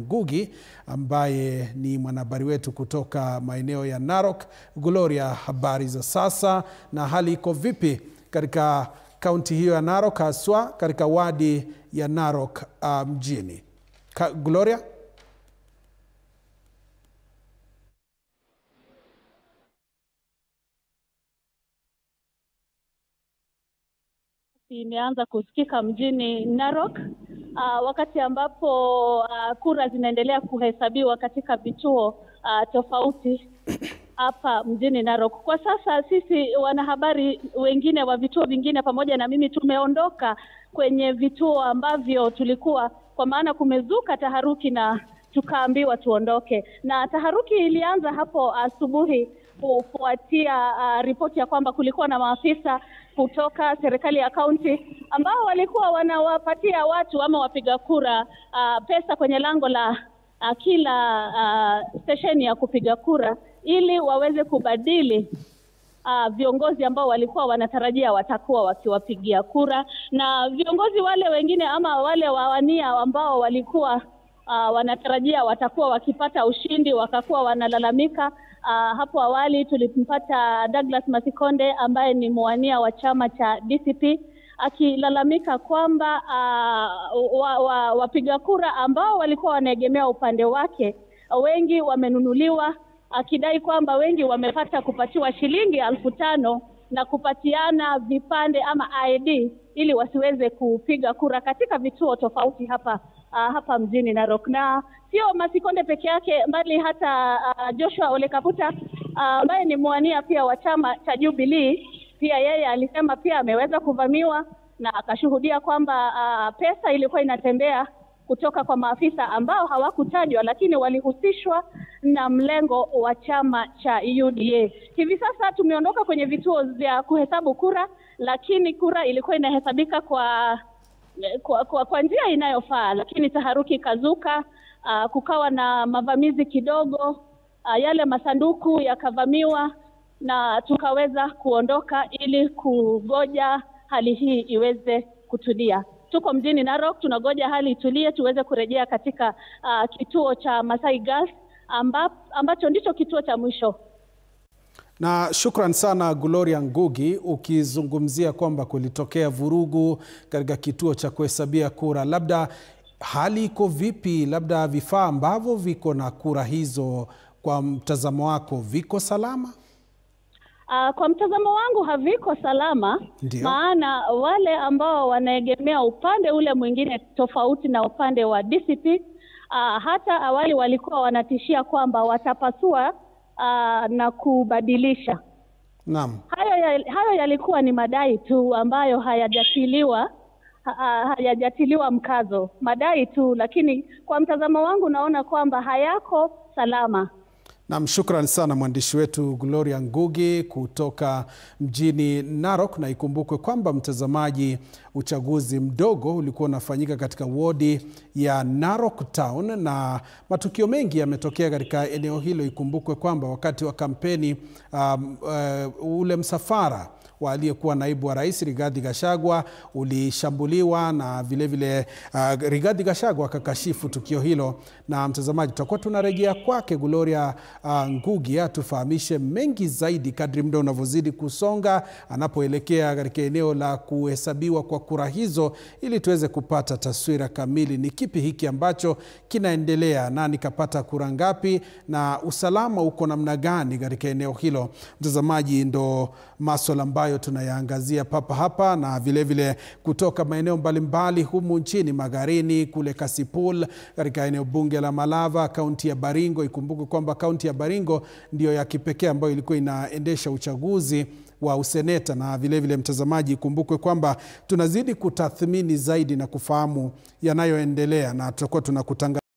Ngugi ambaye ni mwanahabari wetu kutoka maeneo ya Narok. Gloria, habari za sasa na hali iko vipi katika kaunti hiyo ya Narok, haswa katika wadi ya Narok mjini? Gloria? Imeanza kusikika mjini Narok wakati ambapo kura zinaendelea kuhesabiwa katika vituo tofauti hapa mjini Narok. Kwa sasa sisi wanahabari wengine wa vituo vingine pamoja na mimi tumeondoka kwenye vituo ambavyo tulikuwa, kwa maana kumezuka taharuki na tukaambiwa tuondoke. Na taharuki ilianza hapo asubuhi kufuatia ripoti ya kwamba kulikuwa na maafisa kutoka serikali ya kaunti ambao walikuwa wanawapatia watu ama wapiga kura pesa kwenye lango la kila stesheni ya kupiga kura ili waweze kubadili viongozi ambao walikuwa wanatarajia watakuwa wakiwapigia kura. Na viongozi wale wengine ama wale wawania ambao walikuwa wanatarajia watakuwa wakipata ushindi wakakuwa wanalalamika. Hapo awali tulimpata Douglas Masikonde ambaye ni mwania wa chama cha DCP akilalamika kwamba wapiga kura ambao walikuwa wanaegemea upande wake wengi wamenunuliwa, akidai kwamba wengi wamepata kupatiwa shilingi 5,000 na kupatiana vipande ama ID ili wasiweze kupiga kura katika vituo tofauti hapa mjini Narok. Na sio Masikonde peke yake, bali hata Joshua Ole Kaputa ambaye ni mwania pia wa chama cha Jubilee, pia yeye alisema pia ameweza kuvamiwa na akashuhudia kwamba pesa ilikuwa inatembea kutoka kwa maafisa ambao hawakutajwa lakini walihusishwa na mlengo wa chama cha UDA. Hivi sasa tumeondoka kwenye vituo vya kuhesabu kura, lakini kura ilikuwa inahesabika kwa njia inayofaa, lakini taharuki kazuka, kukawa na mavamizi kidogo, yale masanduku yakavamiwa na tukaweza kuondoka ili kugoja hali hii iweze kutulia. Tuko mjini Narok, tunagoja hali itulie tuweze kurejea katika kituo cha Masai Girls ambacho ndicho kituo cha mwisho. Na shukran sana Gloria Ngugi, ukizungumzia kwamba kulitokea vurugu katika kituo cha kuhesabia kura. Labda hali iko vipi? Labda vifaa ambavyo viko na kura hizo kwa mtazamo wako viko salama? Kwa mtazamo wangu haviko salama. Ndiyo. Maana wale ambao wanaegemea upande ule mwingine tofauti na upande wa DCP hata awali walikuwa wanatishia kwamba watapasua na kubadilisha. Naam. Hayo yalikuwa ni madai tu ambayo hayajatiliwa mkazo, madai tu, lakini kwa mtazamo wangu naona kwamba hayako salama. Naam, shukran sana mwandishi wetu Gloria Ngugi kutoka mjini Narok. Na ikumbukwe kwamba mtazamaji, uchaguzi mdogo ulikuwa unafanyika katika wodi ya Narok Town na matukio mengi yametokea katika eneo hilo. Ikumbukwe kwamba wakati wa kampeni ule msafara wa aliyekuwa naibu wa rais Rigathi Gachagua ulishambuliwa na vile Rigathi Gachagua akakashifu tukio hilo. Na mtazamaji, tutakuwa tunarejea kwake Gloria Ngugi atufahamishe mengi zaidi kadri muda unavyozidi kusonga, anapoelekea katika eneo la kuhesabiwa kwa kura hizo, ili tuweze kupata taswira kamili ni kipi hiki ambacho kinaendelea, nani kapata kura ngapi na usalama uko namna gani katika eneo hilo. Mtazamaji, ndo masuala ambayo tunayaangazia papa hapa, na vile kutoka maeneo mbalimbali humu nchini, Magarini, kule Kasipul, katika eneo bunge la Malava, kaunti ya Baringo. Ikumbuke kwamba kaunti ya Baringo ndio ya kipekee ambayo ilikuwa inaendesha uchaguzi wa useneta. Na vile mtazamaji, ikumbukwe kwamba tunazidi kutathmini zaidi na kufahamu yanayoendelea, na tutakuwa tunakutangaza